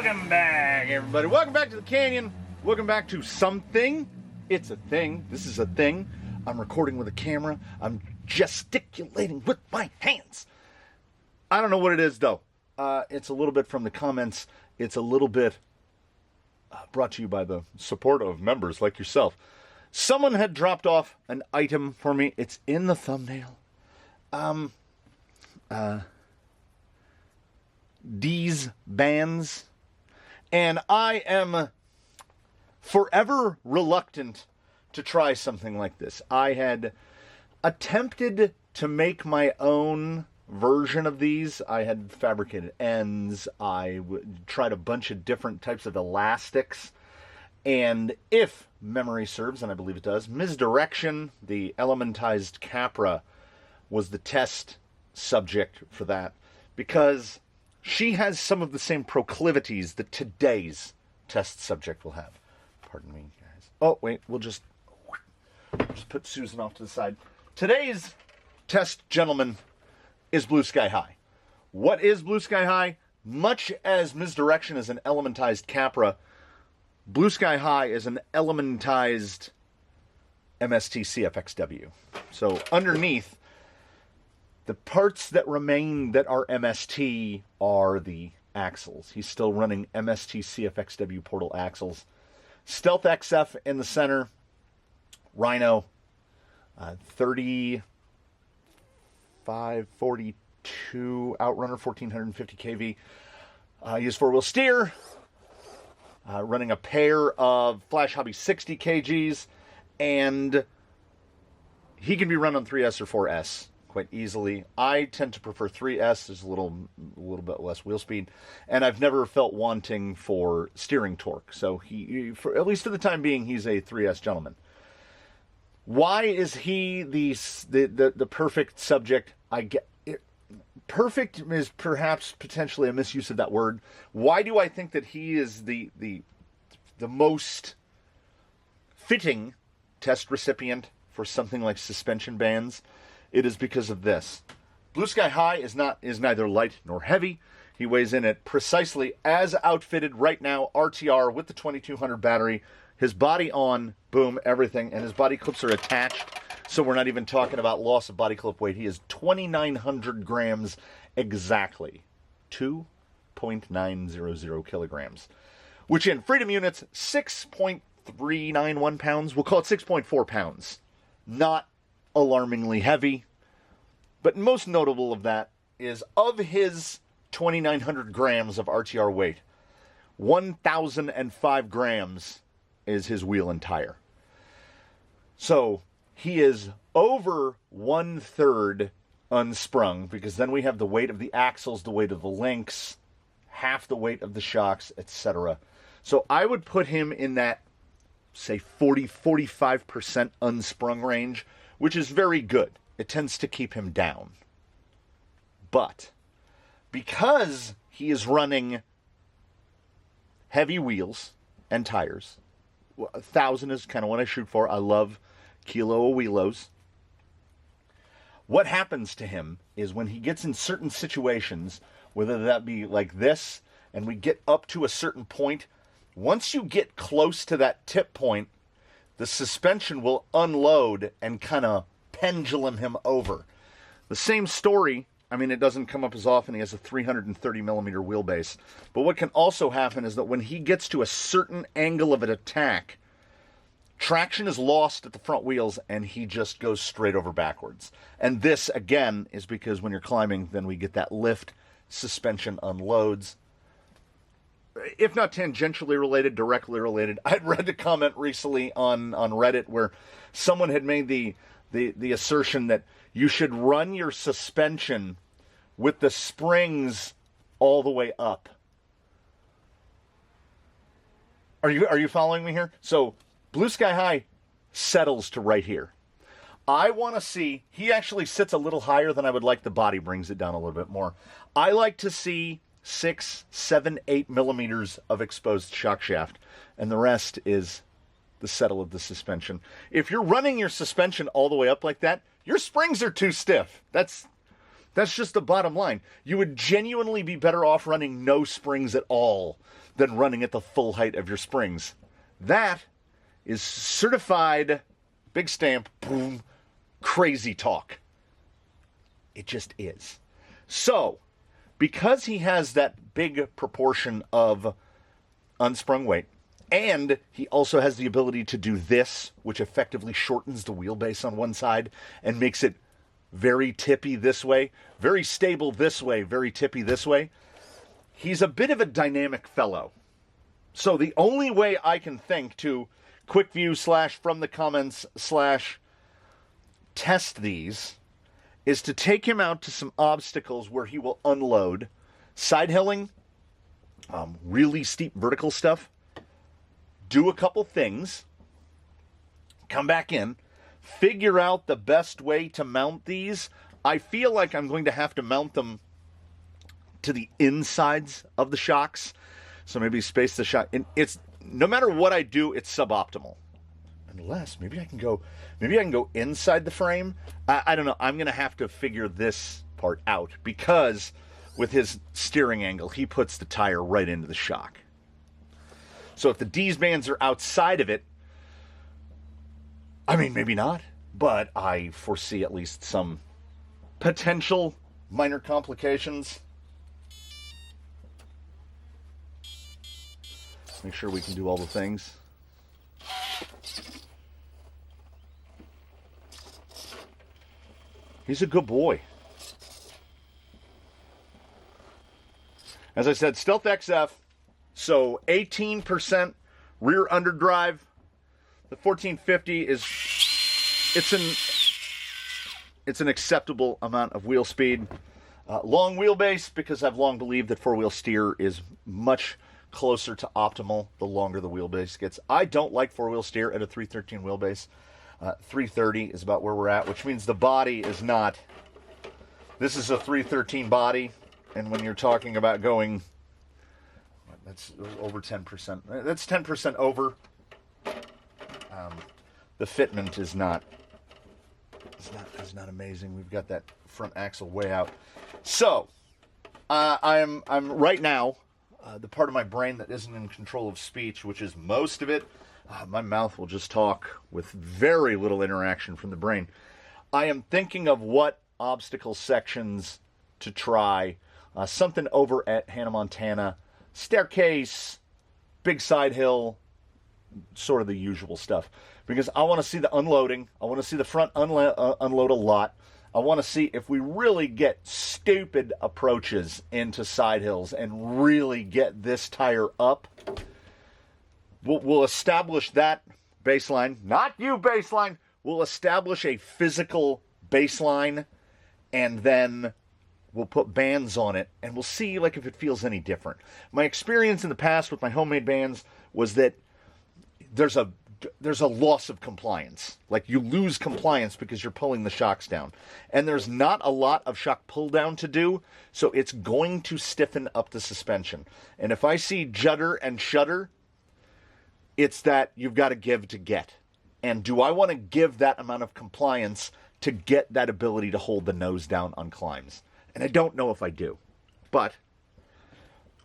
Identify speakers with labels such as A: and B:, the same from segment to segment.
A: Welcome back, everybody. Welcome back to the canyon. Welcome back to something. It's a thing. This is a thing. I'm recording with a camera. I'm gesticulating with my hands. I don't know what it is, though. It's a little bit from the comments. It's a little bit brought to you by the support of members like yourself. Someone had dropped off an item for me. It's in the thumbnail. Deez bands. And I am forever reluctant to try something like this. I had attempted to make my own version of these. I had fabricated ends. I tried a bunch of different types of elastics. And if memory serves, and I believe it does, Misdirection, the elementized Capra, was the test subject for that. Because she has some of the same proclivities that today's test subject will have. Pardon me, guys. Oh, wait, we'll just put Susan off to the side. Today's test gentleman is Blue Sky High. What is Blue Sky High? Much as Misdirection is an elementized Capra, Blue Sky High is an elementized MST CFXW. So underneath, the parts that remain that are MST are the axles. He's still running MST CFXW portal axles. Stealth XF in the center. Rhino. 3542 Outrunner 1450 kV. Used four-wheel steer. Running a pair of Flash Hobby 60 kgs. And he can be run on 3S or 4S. Quite easily. I tend to prefer 3S. There's a little bit less wheel speed, and I've never felt wanting for steering torque. So he, for at least for the time being, he's a 3S gentleman. Why is he the perfect subject? I get it. Perfect is perhaps potentially a misuse of that word. Why do I think that he is the most fitting test recipient for something like suspension bands? It is because of this. Blue Sky High is neither light nor heavy. He weighs in at precisely as outfitted right now, RTR with the 2200 battery. His body on, boom, everything, and his body clips are attached, so we're not even talking about loss of body clip weight. He is 2,900 grams exactly. 2.900 kilograms. Which in Freedom units, 6.391 pounds. We'll call it 6.4 pounds. Not alarmingly heavy, but most notable of that is of his 2,900 grams of RTR weight, 1,005 grams is his wheel and tire. So he is over 1/3 unsprung, because then we have the weight of the axles, the weight of the links, half the weight of the shocks, etc. So I would put him in that, say, 40-45% unsprung range, which is very good. It tends to keep him down. But because he is running heavy wheels and tires, 1,000 is kind of what I shoot for. I love kilo of wheelos. What happens to him is when he gets in certain situations, whether that be like this, and we get up to a certain point, once you get close to that tip point, the suspension will unload and kind of pendulum him over. The same story, I mean, it doesn't come up as often. He has a 330 millimeter wheelbase. But what can also happen is that when he gets to a certain angle of an attack, traction is lost at the front wheels and he just goes straight over backwards. And this, again, is because when you're climbing, then we get that lift, suspension unloads. If not tangentially related, directly related. I'd read a comment recently on Reddit where someone had made the assertion that you should run your suspension with the springs all the way up. Are you following me here? So Blue Sky High settles to right here. I want to see, he actually sits a little higher than I would like. The body brings it down a little bit more. I like to see 6, 7, 8 millimeters of exposed shock shaft, and the rest is the settle of the suspension. If you're running your suspension all the way up like that, your springs are too stiff. That's That's just the bottom line. You would genuinely be better off running no springs at all than running at the full height of your springs. That is certified, big stamp, boom, crazy talk. It just is. So, because he has that big proportion of unsprung weight, and he also has the ability to do this, which effectively shortens the wheelbase on one side and makes it very tippy this way, very stable this way, very tippy this way. He's a bit of a dynamic fellow. So the only way I can think to Quickview / from the comments / test these is to take him out to some obstacles where he will unload. Side hilling, really steep vertical stuff, do a couple things, come back in, figure out the best way to mount these. I feel like I'm going to have to mount them to the insides of the shocks. So maybe space the shock. And it's, no matter what I do, it's suboptimal. Unless maybe I can go inside the frame. I don't know. I'm going to have to figure this part out because with his steering angle, he puts the tire right into the shock. So if the Deez bands are outside of it, I mean, maybe not, but I foresee at least some potential minor complications. Make sure we can do all the things. He's a good boy. As I said, Stealth XF, so 18% rear underdrive. The 1450 is, it's an acceptable amount of wheel speed. Long wheelbase, because I've long believed that four-wheel steer is much closer to optimal the longer the wheelbase gets. I don't like four-wheel steer at a 313 wheelbase. 330 is about where we're at, which means the body is not. This is a 313 body, and when you're talking about going, that's over 10%. That's 10% over. The fitment is not amazing. We've got that front axle way out. So, I'm right now. The part of my brain that isn't in control of speech, which is most of it, my mouth will just talk with very little interaction from the brain. I am thinking of what obstacle sections to try. Something over at Hannah, Montana. Staircase, big side hill, sort of the usual stuff. Because I want to see the unloading. I want to see the front unload a lot. I want to see if we really get stupid approaches into side hills and really get this tire up. We'll establish that baseline. Not you, baseline. We'll establish a physical baseline, and then we'll put bands on it, and we'll see like if it feels any different. My experience in the past with my homemade bands was that there's a loss of compliance. Like, you lose compliance because you're pulling the shocks down. And there's not a lot of shock pull down to do, so it's going to stiffen up the suspension. And if I see judder and shudder, it's that you've got to give to get. And do I want to give that amount of compliance to get that ability to hold the nose down on climbs? And I don't know if I do. But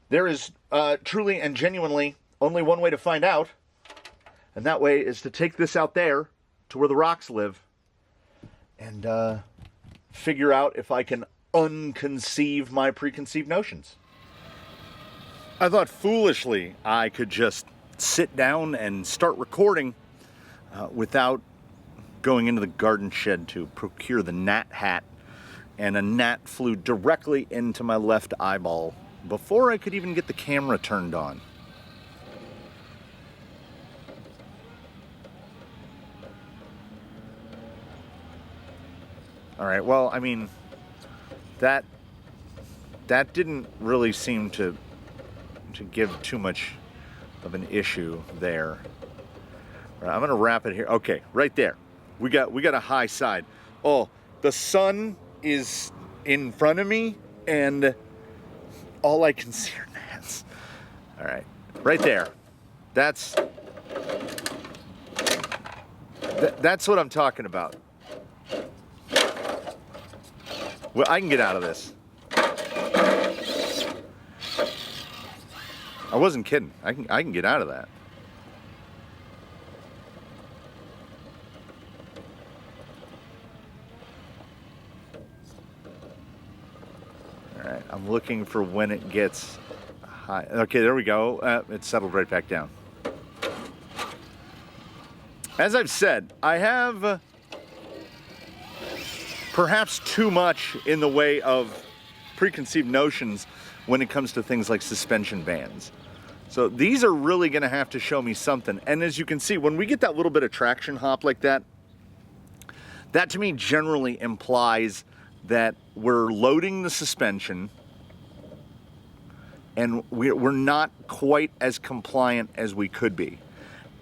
A: there is truly and genuinely only one way to find out. And that way is to take this out there to where the rocks live and figure out if I can unconceive my preconceived notions. I thought foolishly I could just sit down and start recording without going into the garden shed to procure the gnat hat, and a gnat flew directly into my left eyeball before I could even get the camera turned on. All right, well, I mean, that didn't really seem to give too much of an issue there. Right, I'm gonna wrap it here. Okay, right there. We got a high side. Oh, the sun is in front of me, and all I can see are gnats. All right, right there. That's what I'm talking about. Well, I can get out of this. I wasn't kidding. I can get out of that. All right, I'm looking for when it gets high. Okay, there we go. It settled right back down. As I've said, I have perhaps too much in the way of preconceived notions when it comes to things like suspension bands. So these are really going to have to show me something. And as you can see, when we get that little bit of traction hop like that, that to me generally implies that we're loading the suspension and we're not quite as compliant as we could be.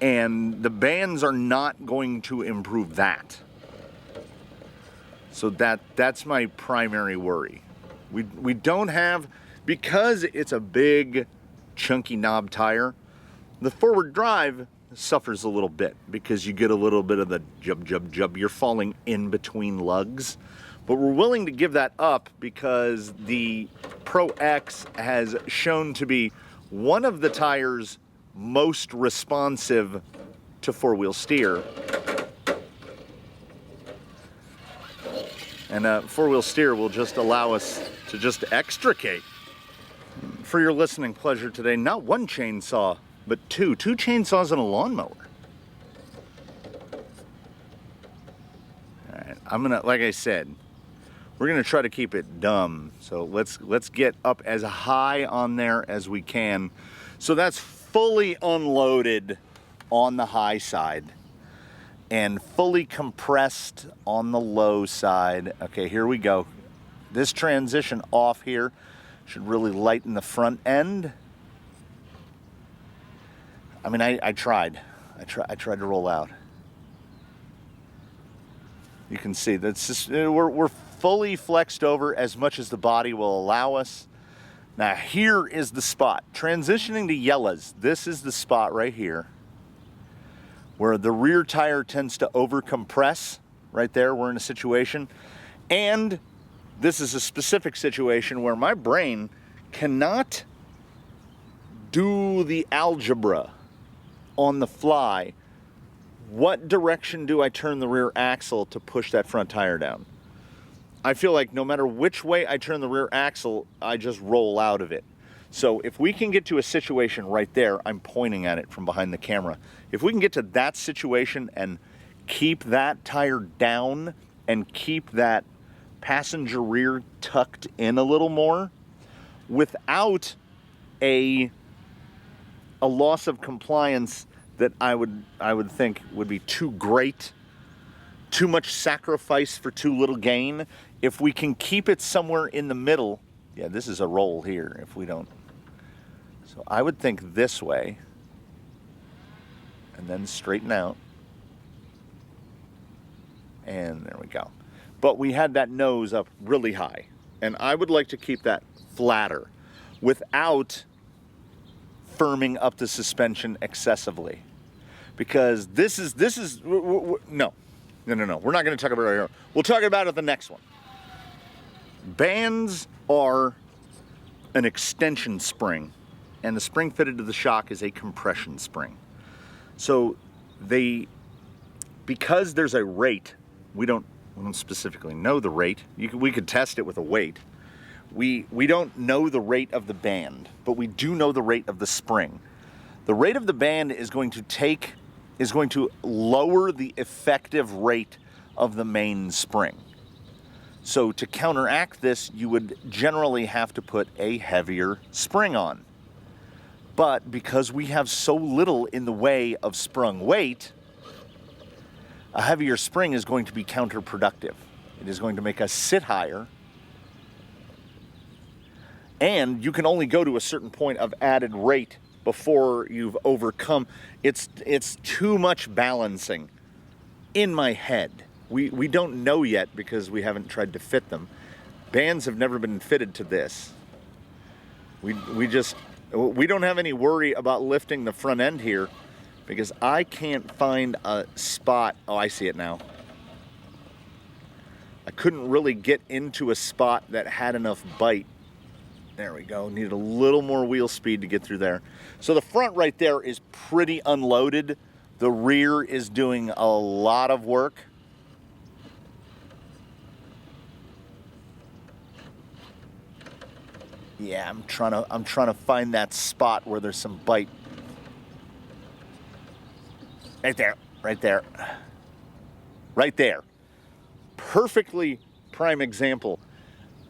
A: And the bands are not going to improve that. So that's my primary worry. We don't have, because it's a big chunky knob tire, the forward drive suffers a little bit because you get a little bit of the jub. You're falling in between lugs. But we're willing to give that up because the Pro X has shown to be one of the tires most responsive to four-wheel steer. And four-wheel steer will just allow us to just extricate. For your listening pleasure today, not one chainsaw, but two chainsaws and a lawnmower. All right, I'm gonna, like I said, we're gonna try to keep it dumb. So let's get up as high on there as we can. So that's fully unloaded on the high side and fully compressed on the low side. Okay, here we go. This transition off here should really lighten the front end. I mean, I tried to roll out. You can see that's just, we're fully flexed over as much as the body will allow us. Now here is the spot. Transitioning to yellows, this is the spot right here where the rear tire tends to over-compress. Right there, we're in a situation. And this is a specific situation where my brain cannot do the algebra on the fly. What direction do I turn the rear axle to push that front tire down? I feel like no matter which way I turn the rear axle, I just roll out of it. So if we can get to a situation right there, I'm pointing at it from behind the camera. If we can get to that situation and keep that tire down and keep that passenger rear tucked in a little more without a loss of compliance that I would think would be too great, too much sacrifice for too little gain. If we can keep it somewhere in the middle, yeah, this is a roll here if we don't. So I would think this way and then straighten out. And there we go. But we had that nose up really high. And I would like to keep that flatter without firming up the suspension excessively. Because this is no. We're not going to talk about it right here. We'll talk about it the next one. Bands are an extension spring, and the spring fitted to the shock is a compression spring. So because there's a rate, we don't specifically know the rate. We could test it with a weight. We don't know the rate of the band, but we do know the rate of the spring. The rate of the band is going to lower the effective rate of the main spring. So to counteract this, you would generally have to put a heavier spring on. But because we have so little in the way of sprung weight, a heavier spring is going to be counterproductive. It is going to make us sit higher. And you can only go to a certain point of added rate before you've overcome. It's too much balancing in my head. We don't know yet because we haven't tried to fit them. Bands have never been fitted to this. We don't have any worry about lifting the front end here because I can't find a spot. Oh, I see it now. I couldn't really get into a spot that had enough bite. There we go. Needed a little more wheel speed to get through there. So the front right there is pretty unloaded. The rear is doing a lot of work. Yeah, I'm trying to find that spot where there's some bite. Right there, right there. Right there. Perfectly prime example.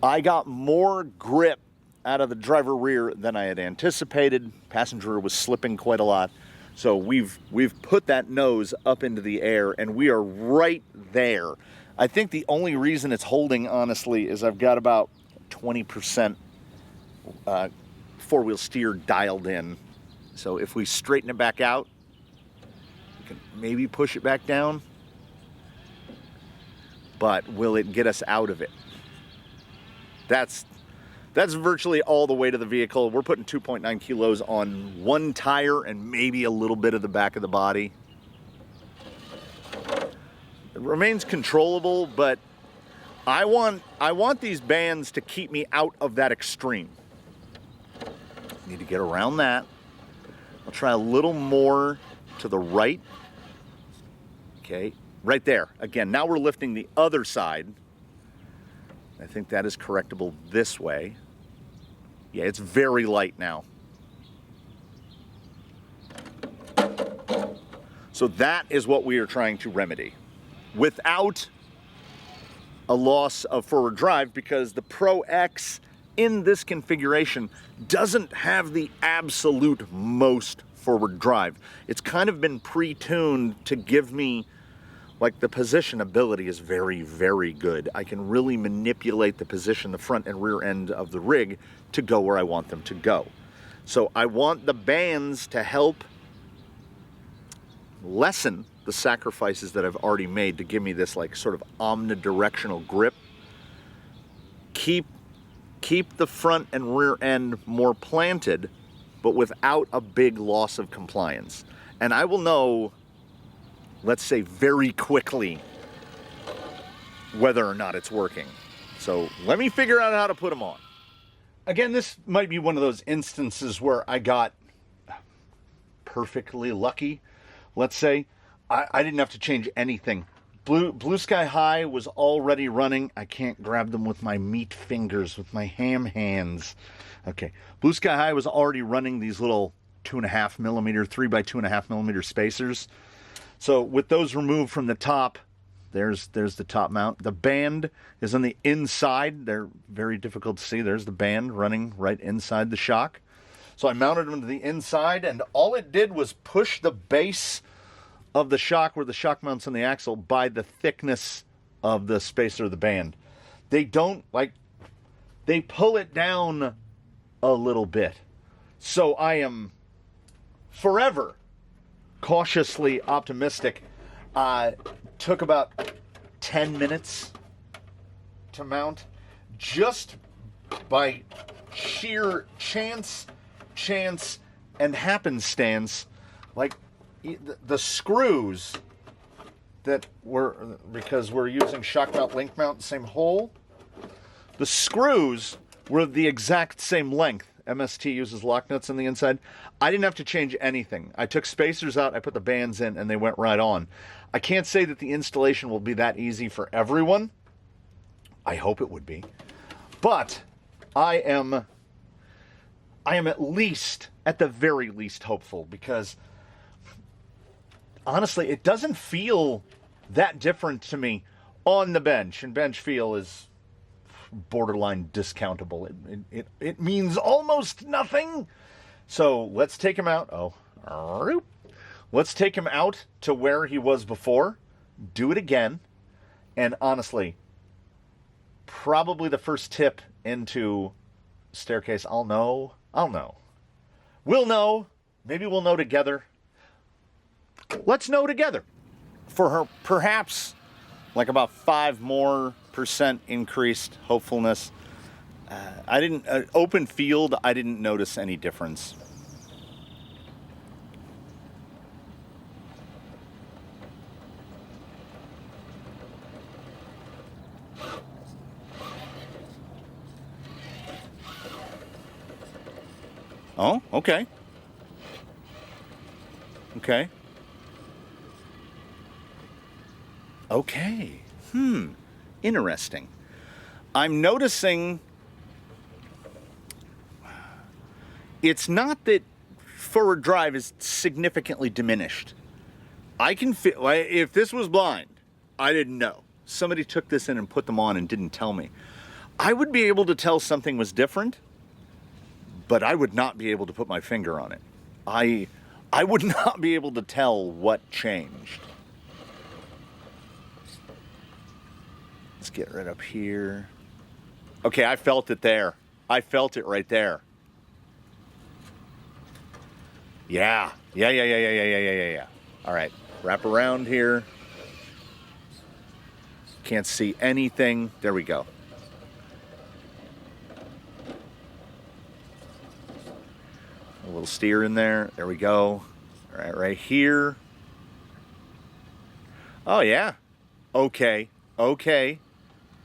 A: I got more grip out of the driver rear than I had anticipated. Passenger was slipping quite a lot. So we've put that nose up into the air and we are right there. I think the only reason it's holding, honestly, is I've got about 20% four-wheel steer dialed in. So if we straighten it back out, we can maybe push it back down. But will it get us out of it? That's virtually all the weight of the vehicle. We're putting 2.9 kilos on one tire and maybe a little bit of the back of the body. It remains controllable, but I want these bands to keep me out of that extreme. Need to get around that. I'll try a little more to the right. Okay, right there. Again, now we're lifting the other side. I think that is correctable this way. Yeah, it's very light now. So that is what we are trying to remedy without a loss of forward drive, because the Pro X in this configuration doesn't have the absolute most forward drive. It's kind of been pre-tuned to give me, like, the position ability is very, very good. I can really manipulate the position, the front and rear end of the rig to go where I want them to go. So I want the bands to help lessen the sacrifices that I've already made to give me this, like, sort of omnidirectional grip. Keep the front and rear end more planted, but without a big loss of compliance. And I will know, let's say, very quickly whether or not it's working. So let me figure out how to put them on. Again, this might be one of those instances where I got perfectly lucky. Let's say I didn't have to change anything. Blue Sky High was already running. I can't grab them with my meat fingers, with my ham hands. Okay, Blue Sky High was already running these little 2.5 millimeter, 3 by 2.5 millimeter spacers. So with those removed from the top, there's the top mount. The band is on the inside. They're very difficult to see. There's the band running right inside the shock. So I mounted them to the inside, and all it did was push the base of the shock, where the shock mounts on the axle, by the thickness of the spacer of the band. They don't, like, they pull it down a little bit. So I am forever cautiously optimistic. Took about 10 minutes to mount, just by sheer chance and happenstance. Like, the screws that were, because we're using shock mount, link mount, same hole, the screws were the exact same length. MST uses lock nuts on the inside. I didn't have to change anything. I took spacers out, I put the bands in, and they went right on. I can't say that the installation will be that easy for everyone. I hope it would be. But I am at least, at the very least, hopeful, because honestly, it doesn't feel that different to me on the bench. And bench feel is borderline discountable. It means almost nothing. So let's take him out. Let's take him out to where he was before. Do it again. And honestly, probably the first tip into staircase, I'll know. We'll know. Maybe we'll know together. Let's know together. For her, perhaps like about 5% more increased hopefulness. I didn't, open field, I didn't notice any difference. Oh, okay. Okay. Okay. Interesting. I'm noticing it's not that forward drive is significantly diminished. I can feel, if this was blind, I didn't know. Somebody took this in and put them on and didn't tell me. I would be able to tell something was different, but I would not be able to put my finger on it. I would not be able to tell what changed. Let's get right up here. Okay, I felt it there. I felt it right there. Yeah. All right, wrap around here. Can't see anything. There we go. A little steer in there. There we go. All right, right here. Oh, yeah. Okay.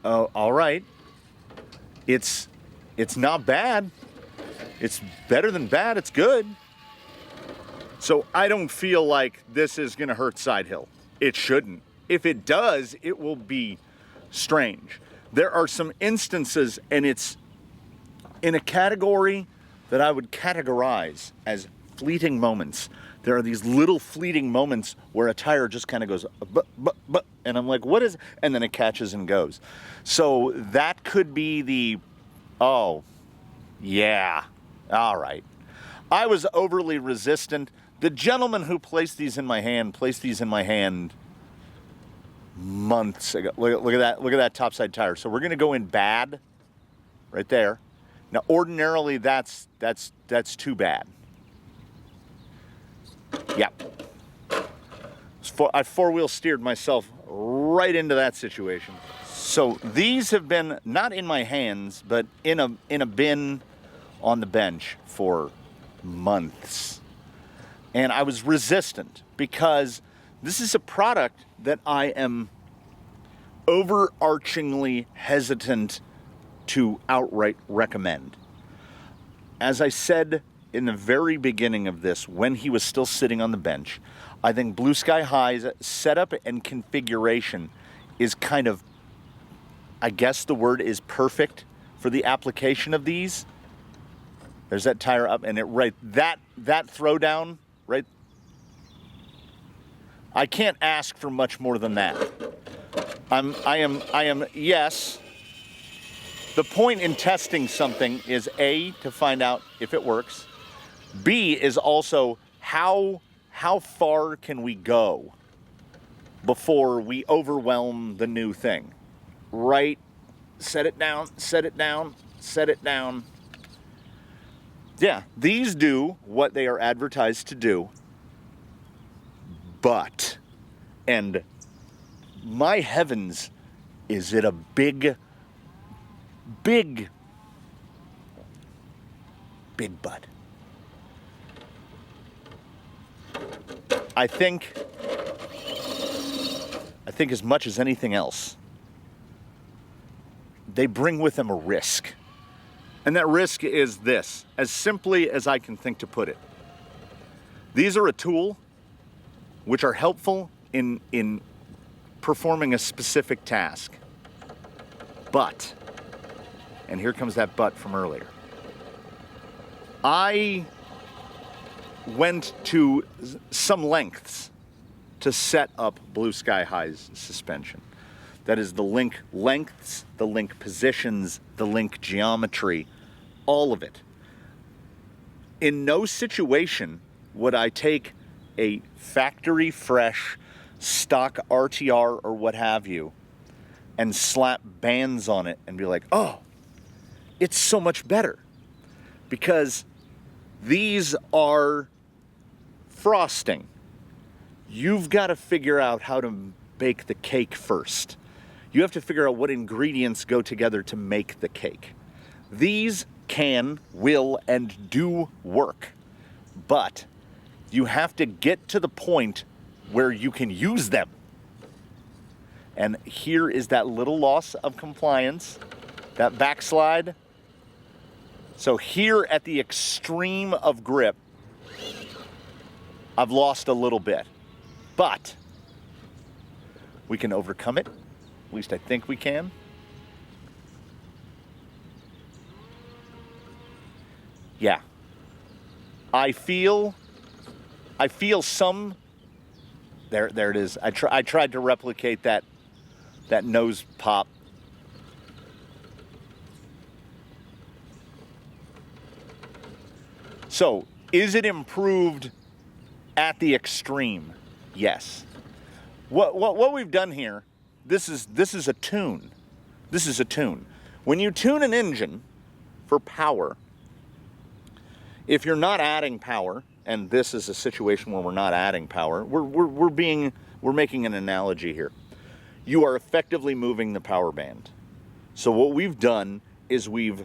A: All right. It's not bad. It's better than bad. It's good. So I don't feel like this is going to hurt side hill. It shouldn't. If it does, it will be strange. There are some instances, and it's in a category that I would categorize as fleeting moments. There are these little fleeting moments where a tire just kind of goes, but, and I'm like, what is, and then it catches and goes. So that could be the, oh, yeah, all right. I was overly resistant. The gentleman who placed these in my hand months ago. Look at that topside tire. So we're gonna go in bad, right there. Now, ordinarily, that's too bad. Yep. I four-wheel steered myself right into that situation. So these have been not in my hands, but in a bin on the bench for months. And I was resistant because this is a product that I am overarchingly hesitant to outright recommend. As I said in the very beginning of this, when he was still sitting on the bench, I think Blue Sky High's setup and configuration is kind of, I guess the word is perfect for the application of these. There's that tire up, and it right, that throwdown, right? I can't ask for much more than that. I am, yes. The point in testing something is A, to find out if it works. B is also how far can we go before we overwhelm the new thing. Right, set it down, set it down, set it down. Yeah, these do what they are advertised to do, but, and my heavens, is it a big butt. I think as much as anything else, they bring with them a risk. And that risk is this, as simply as I can think to put it. These are a tool which are helpful in performing a specific task. But, and here comes that but from earlier, I went to some lengths to set up Blue Sky High's suspension. That is the link lengths, the link positions, the link geometry, all of it. In no situation would I take a factory fresh stock RTR or what have you and slap bands on it and be like, oh, it's so much better. Because these are frosting. You've got to figure out how to bake the cake first. You have to figure out what ingredients go together to make the cake. These can, will, and do work. But you have to get to the point where you can use them. And here is that little loss of compliance, that backslide. So here at the extreme of grip, I've lost a little bit, but we can overcome it. At least I think we can. Yeah. I feel some, there it is. I tried to replicate that nose pop. So, is it improved at the extreme? Yes. What we've done here, this is a tune. This is a tune. When you tune an engine for power, if you're not adding power, and this is a situation where we're not adding power, we're making an analogy here. You are effectively moving the power band. So what we've done is we've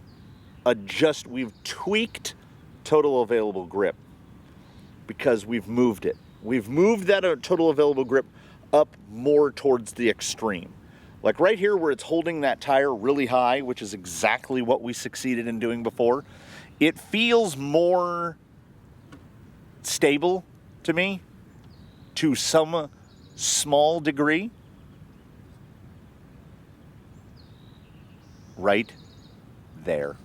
A: tweaked total available grip because we've moved it. We've moved that total available grip up more towards the extreme. Like right here where it's holding that tire really high, which is exactly what we succeeded in doing before, it feels more stable to me to some small degree. Right there.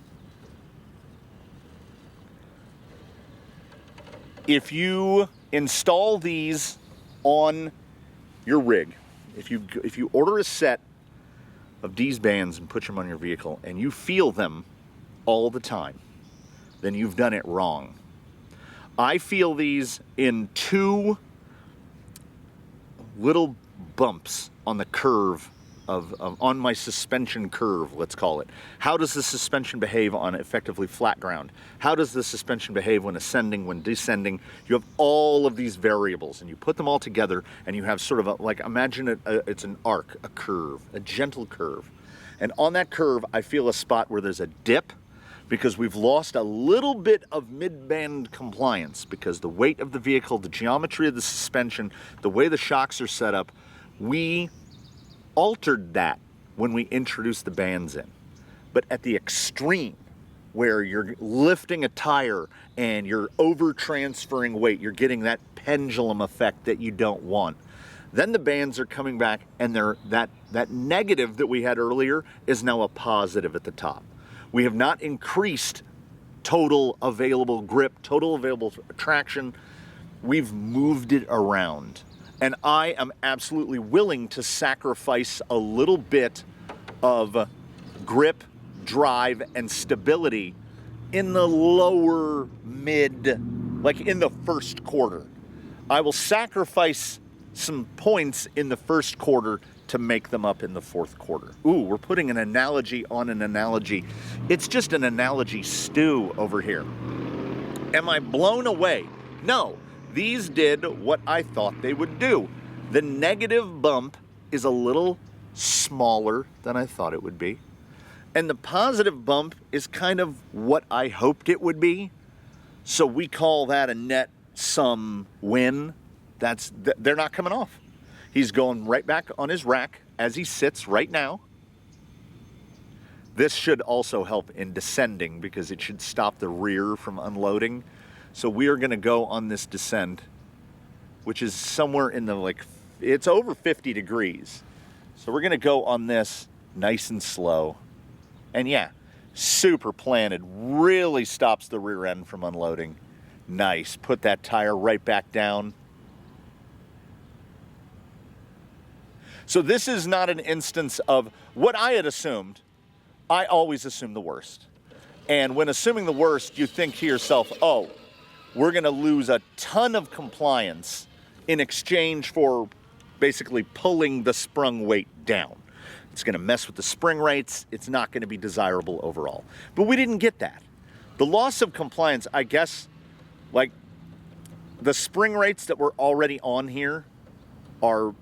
A: If you install these on your rig, if you order a set of Deez bands and put them on your vehicle and you feel them all the time, then you've done it wrong. I feel these in two little bumps on the curve on my suspension curve, let's call it. How does the suspension behave on effectively flat ground? How does the suspension behave when ascending, when descending? You have all of these variables and you put them all together and you have sort of like, imagine it's an arc, a curve, a gentle curve. And on that curve, I feel a spot where there's a dip because we've lost a little bit of mid-band compliance because the weight of the vehicle, the geometry of the suspension, the way the shocks are set up, we altered that when we introduced the bands in. But at the extreme, where you're lifting a tire and you're over transferring weight, you're getting that pendulum effect that you don't want. Then the bands are coming back and that negative that we had earlier is now a positive at the top. We have not increased total available grip, total available traction. We've moved it around. And I am absolutely willing to sacrifice a little bit of grip, drive, and stability in the lower mid, like in the first quarter. I will sacrifice some points in the first quarter to make them up in the fourth quarter. Ooh, we're putting an analogy on an analogy. It's just an analogy stew over here. Am I blown away? No. These did what I thought they would do. The negative bump is a little smaller than I thought it would be. And the positive bump is kind of what I hoped it would be. So we call that a net sum win. They're not coming off. He's going right back on his rack as he sits right now. This should also help in descending because it should stop the rear from unloading. So we are going to go on this descent, which is somewhere in the it's over 50 degrees. So we're going to go on this nice and slow. And yeah, super planted, really stops the rear end from unloading. Nice, put that tire right back down. So this is not an instance of what I had assumed. I always assume the worst. And when assuming the worst, you think to yourself, oh, we're going to lose a ton of compliance in exchange for basically pulling the sprung weight down. It's going to mess with the spring rates. It's not going to be desirable overall. But we didn't get that. The loss of compliance, I guess, like the spring rates that were already on here are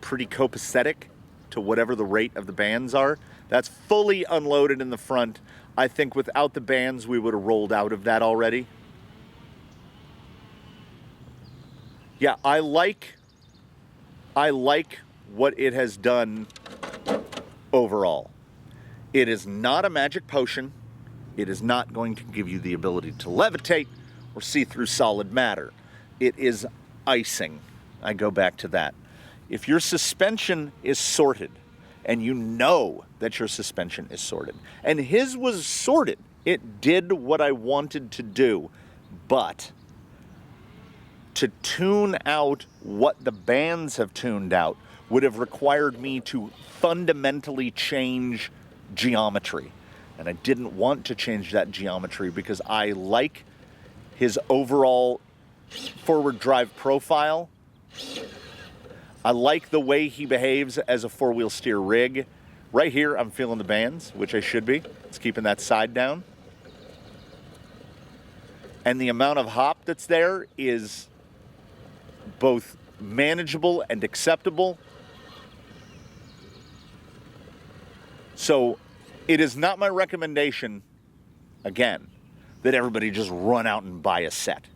A: pretty copacetic to whatever the rate of the bands are. That's fully unloaded in the front. I think without the bands, we would have rolled out of that already. Yeah, I like what it has done overall. It is not a magic potion. It is not going to give you the ability to levitate or see through solid matter. It is icing. I go back to that. If your suspension is sorted, and you know that your suspension is sorted, and his was sorted, it did what I wanted to do, but to tune out what the bands have tuned out would have required me to fundamentally change geometry. And I didn't want to change that geometry because I like his overall forward drive profile. I like the way he behaves as a four-wheel steer rig. Right here, I'm feeling the bands, which I should be. It's keeping that side down. And the amount of hop that's there is both manageable and acceptable. So it is not my recommendation, again, that everybody just run out and buy a set.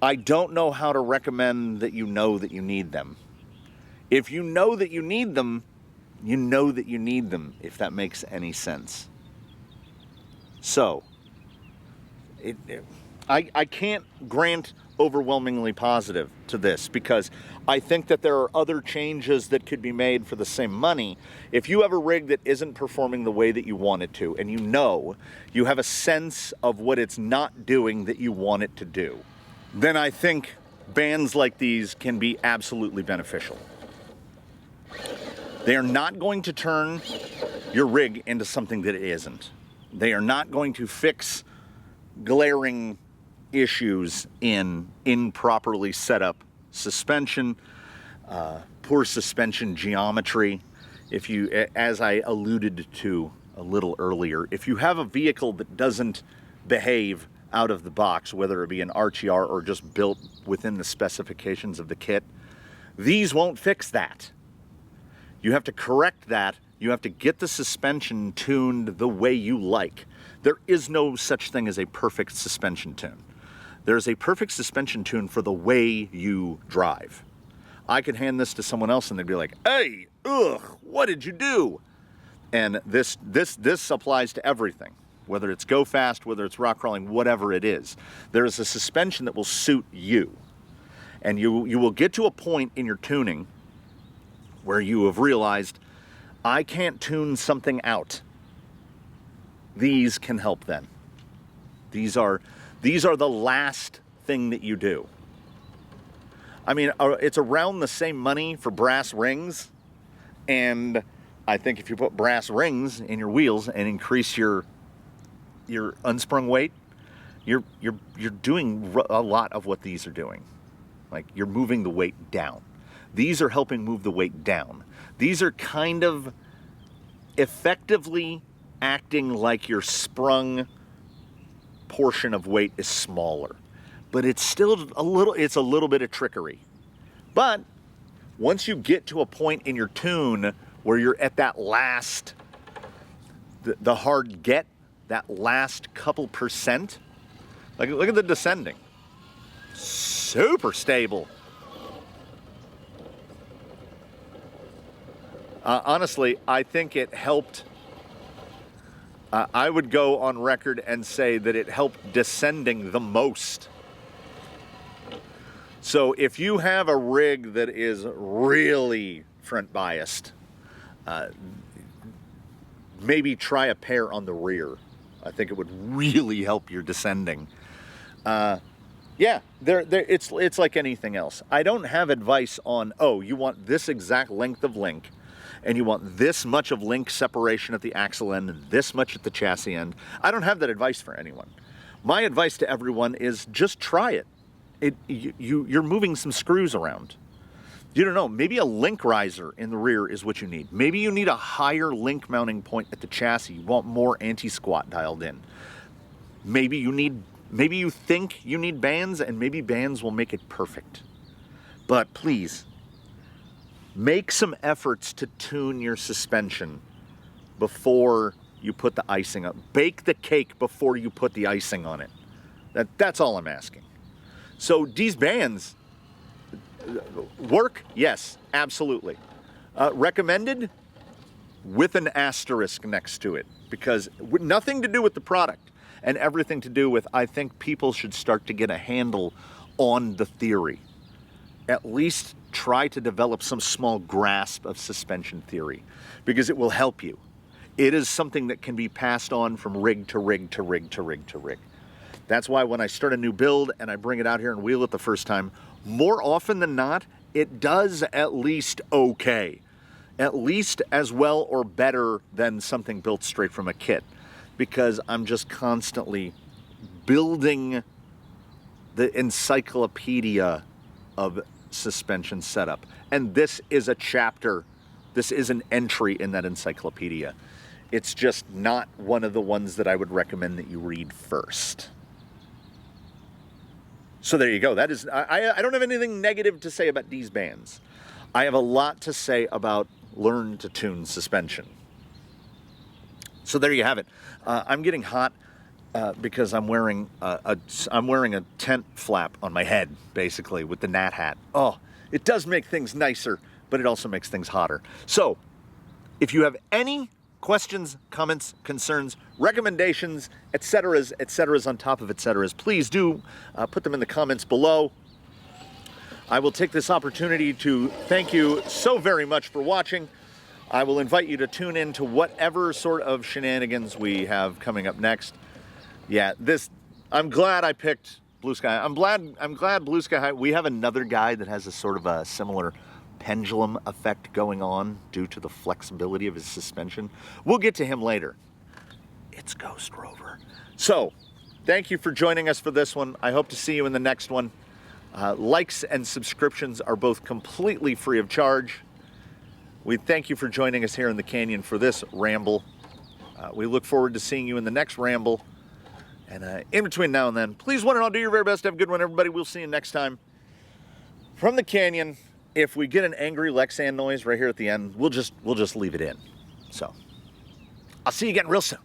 A: I don't know how to recommend that you know that you need them. If you know that you need them, you know that you need them, if that makes any sense. So, I can't grant overwhelmingly positive to this because I think that there are other changes that could be made for the same money. If you have a rig that isn't performing the way that you want it to, and you have a sense of what it's not doing that you want it to do, then I think bands like these can be absolutely beneficial. They are not going to turn your rig into something that it isn't. They are not going to fix glaring issues in improperly set up suspension, poor suspension geometry. If you, as I alluded to a little earlier, if you have a vehicle that doesn't behave out of the box, whether it be an RTR or just built within the specifications of the kit, these won't fix that. You have to correct that. You have to get the suspension tuned the way you like. There is no such thing as a perfect suspension tune. There's a perfect suspension tune for the way you drive. I could hand this to someone else and they'd be like, hey, ugh, what did you do? And this applies to everything, whether it's go fast, whether it's rock crawling, whatever it is. There is a suspension that will suit you. And you will get to a point in your tuning where you have realized, I can't tune something out. These can help then. These are the last thing that you do. I mean, it's around the same money for brass rings, and I think if you put brass rings in your wheels and increase your unsprung weight, you're doing a lot of what these are doing. Like, you're moving the weight down. These are helping move the weight down. These are kind of effectively acting like your sprung portion of weight is smaller, but it's still a little bit of trickery. But once you get to a point in your tune where you're at that last, the hard get, that last couple percent, like look at the descending, super stable. Honestly, I think it helped. I would go on record and say that it helped descending the most. So if you have a rig that is really front biased, maybe try a pair on the rear. I think it would really help your descending. Yeah, it's like anything else. I don't have advice on, oh, you want this exact length of link, and you want this much of link separation at the axle end and this much at the chassis end. I don't have that advice for anyone. My advice to everyone is just try it. You're moving some screws around. You don't know, maybe a link riser in the rear is what you need. Maybe you need a higher link mounting point at the chassis. You want more anti-squat dialed in. Maybe you think you need bands, and maybe bands will make it perfect. But please, make some efforts to tune your suspension before you put the icing up. Bake the cake before you put the icing on it. That's all I'm asking. So these bands work? Yes, absolutely. Recommended? with an asterisk next to it, because nothing to do with the product and everything to do with, I think people should start to get a handle on the theory. At least try to develop some small grasp of suspension theory, because it will help you. It is something that can be passed on from rig to rig to rig to rig to rig. That's why when I start a new build and I bring it out here and wheel it the first time, more often than not, it does at least okay. At least as well or better than something built straight from a kit, because I'm just constantly building the encyclopedia of suspension setup. And this is a chapter, this is an entry in that encyclopedia. It's just not one of the ones that I would recommend that you read first. So there you go. That is, I don't have anything negative to say about Deez bands. I have a lot to say about learn to tune suspension. So there you have it. I'm getting hot because I'm wearing a tent flap on my head, basically, with the Nat hat. Oh, it does make things nicer, but it also makes things hotter. So if you have any questions, comments, concerns, recommendations, etceteras on top of etceteras, please do put them in the comments below. I will take this opportunity to thank you so very much for watching. I will invite you to tune in to whatever sort of shenanigans we have coming up next. Yeah, I'm glad I picked Blue Sky. I'm glad Blue Sky High. We have another guy that has a sort of a similar pendulum effect going on due to the flexibility of his suspension. We'll get to him later. It's Ghost Rover. So, thank you for joining us for this one. I hope to see you in the next one. Likes and subscriptions are both completely free of charge. We thank you for joining us here in the canyon for this ramble. We look forward to seeing you in the next ramble. And in between now and then, please one and all do your very best. Have a good one, everybody. We'll see you next time. From the canyon, if we get an angry Lexan noise right here at the end, we'll just leave it in. So, I'll see you again real soon.